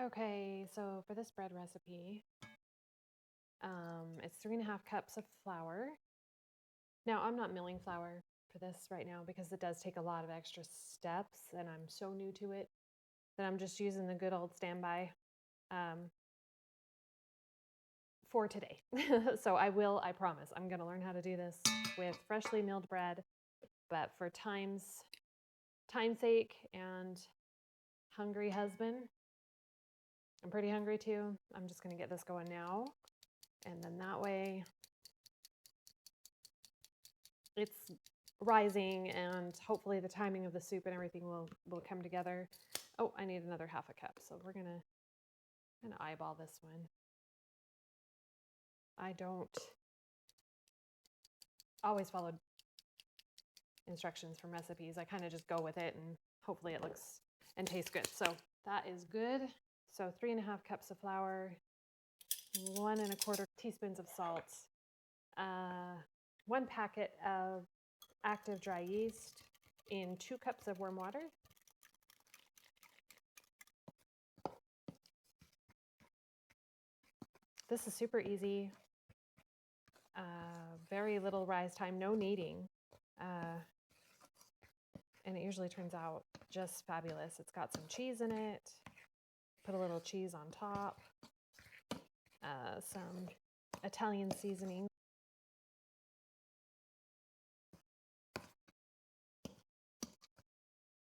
Okay, so for this bread recipe, it's 3.5 cups of flour. Now, I'm not milling flour for this right now because it does take a lot of extra steps and I'm so new to it that I'm just using the good old standby for today. So I promise, I'm going to learn how to do this with freshly milled bread, but for time's sake and hungry husband, I'm pretty hungry too. I'm just going to get this going now. And then that way it's rising and hopefully the timing of the soup and everything will come together. Oh, I need another 1/2 cup. So we're going to eyeball this one. I don't always follow instructions from recipes. I kind of just go with it and hopefully it looks and tastes good. So that is good. So 3.5 cups of flour, 1 1/4 teaspoons of salt, 1 packet of active dry yeast in 2 cups of warm water. This is super easy. Very little rise time, no kneading. And it usually turns out just fabulous. It's got some cheese in it. Put a little cheese on top. Some Italian seasoning.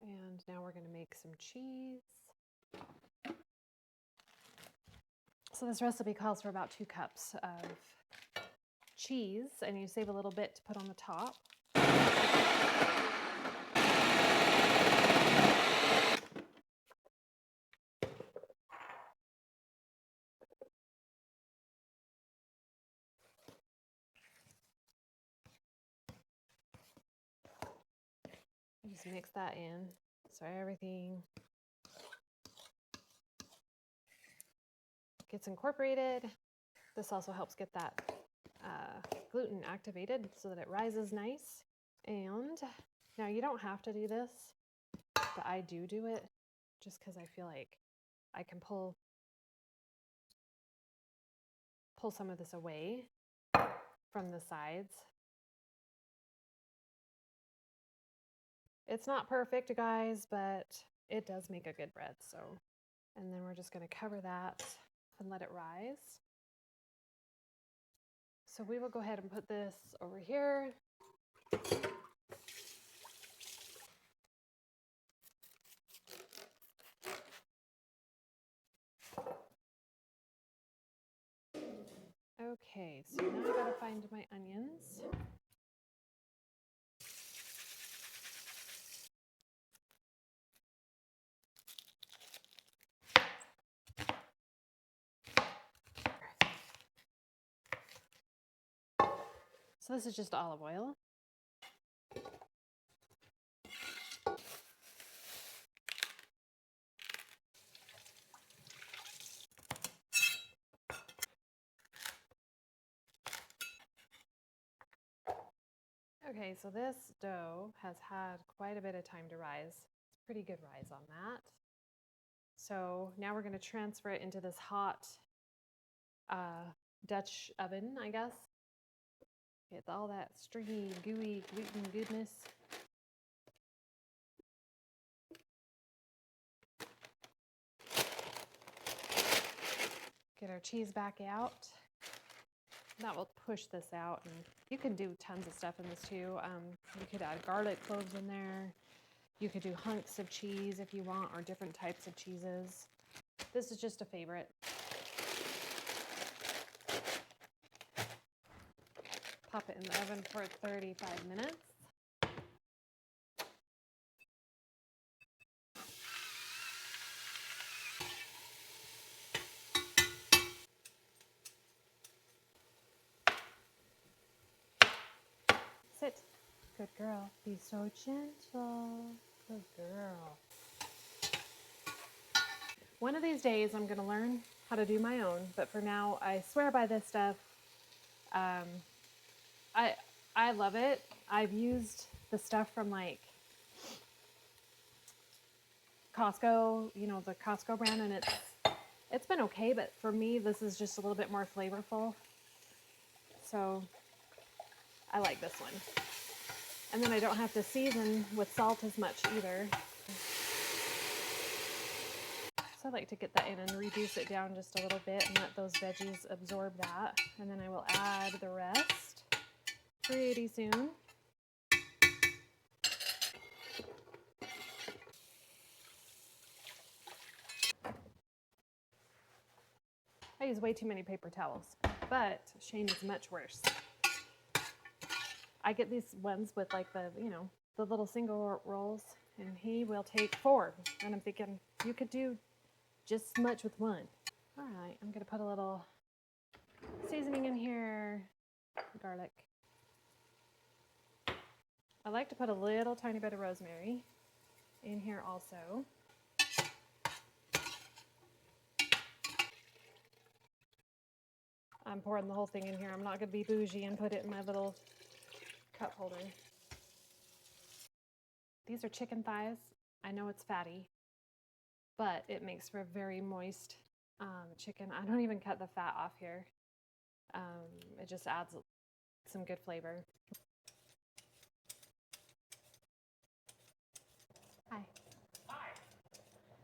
And now we're going to make some cheese. So this recipe calls for about 2 cups of cheese, and you save a little bit to put on the top. Just mix that in so everything gets incorporated. This also helps get that gluten activated so that it rises nice. And now you don't have to do this, but I do it just because I feel like I can pull some of this away from the sides. It's not perfect, guys, but it does make a good bread. So, and then we're just going to cover that and let it rise. So we will go ahead and put this over here. Okay, so now I gotta find my onions. So this is just olive oil. Okay, so this dough has had quite a bit of time to rise. It's pretty good rise on that. So now we're going to transfer it into this hot Dutch oven, I guess. Get all that stringy, gooey gluten goodness. Get our cheese back out. That will push this out, and you can do tons of stuff in this too. You could add garlic cloves in there. You could do hunks of cheese if you want, or different types of cheeses. This is just a favorite. Pop it in the oven for 35 minutes. Sit. Good girl. Be so gentle. Good girl. One of these days I'm going to learn how to do my own, but for now I swear by this stuff. I love it. I've used the stuff from like Costco, you know, the Costco brand, and It's been okay, but for me, this is just a little bit more flavorful. So I like this one. And then I don't have to season with salt as much either. So I like to get that in and reduce it down just a little bit and let those veggies absorb that. And then I will add the rest pretty soon. I use way too many paper towels, but Shane is much worse. I get these ones with like the, you know, the little single rolls, and he will take 4. And I'm thinking, you could do just as much with one. All right, I'm gonna put a little seasoning in here, garlic. I like to put a little tiny bit of rosemary in here also. I'm pouring the whole thing in here. I'm not going to be bougie and put it in my little cup holder. These are chicken thighs. I know it's fatty, but it makes for a very moist chicken. I don't even cut the fat off here. It just adds some good flavor. Hi. Hi.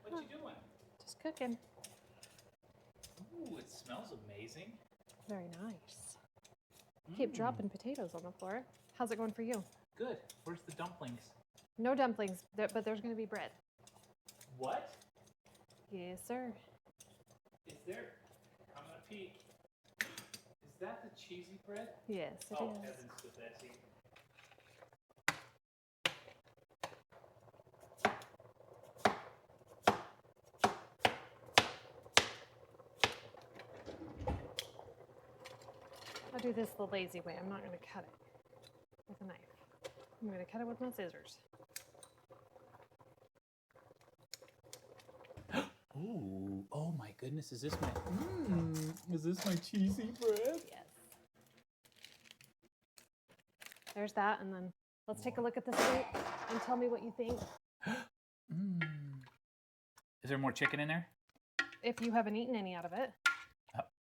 What you doing? Just cooking. Ooh, it smells amazing. Very nice. Keep dropping potatoes on the floor. How's it going for you? Good. Where's the dumplings? No dumplings, but there's going to be bread. What? Yes, sir. Is there? I'm gonna peek. Is that the cheesy bread? Yes, it Oh, is. heavens to Betsy. I'll do this the lazy way. I'm not going to cut it with a knife. I'm going to cut it with my scissors. Ooh, oh my goodness, is this my cheesy bread? Yes. There's that, and then let's take a look at the soup and tell me what you think. Is there more chicken in there? If you haven't eaten any out of it.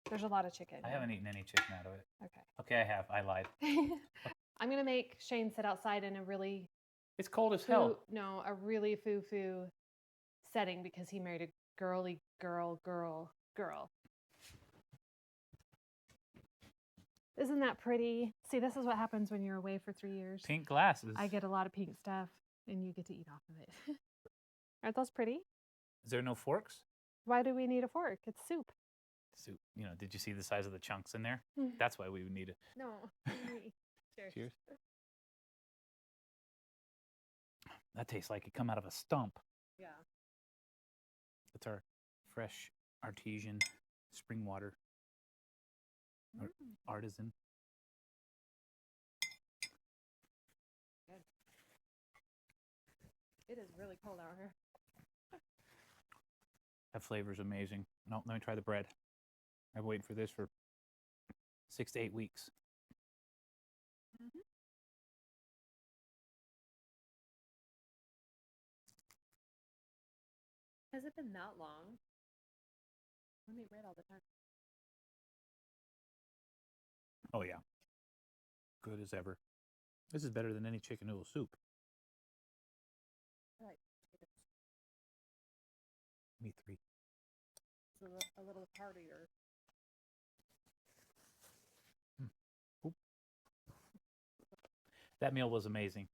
There's a lot of chicken. I haven't eaten any chicken out of it. Okay. Okay, I have. I lied. I'm going to make Shane sit outside in a really... It's cold as hell. No, a really foo-foo setting because he married a girly girl. Isn't that pretty? See, this is what happens when you're away for 3 years. Pink glasses. I get a lot of pink stuff, and you get to eat off of it. Aren't those pretty? Is there no forks? Why do we need a fork? It's soup. Soup. You know, did you see the size of the chunks in there? That's why we would need it. No. Cheers. Cheers. That tastes like it come out of a stump. Yeah. It's our fresh artesian spring water. Artisan. Good. It is really cold out here. That flavor's amazing. No, let me try the bread. I've waited for this for 6 to 8 weeks. Has it been that long? I make bread all the time. Oh yeah. Good as ever. This is better than any chicken noodle soup. I like it. Me 3. It's a little heartier. That meal was amazing.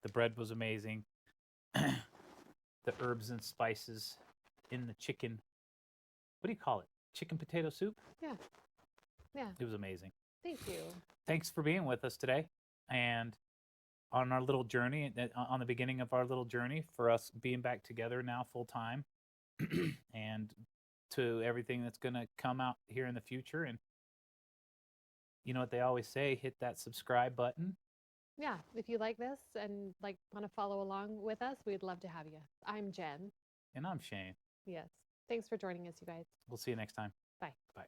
The bread was amazing. The herbs and spices in the chicken. What do you call it? Chicken potato soup? Yeah. Yeah. It was amazing. Thank you. Thanks for being with us today. And on our little journey, on the beginning of our little journey for us being back together now full time and to everything that's going to come out here in the future. And you know what they always say, hit that subscribe button. Yeah, if you like this and like want to follow along with us, we'd love to have you. I'm Jen. And I'm Shane. Yes. Thanks for joining us, you guys. We'll see you next time. Bye. Bye.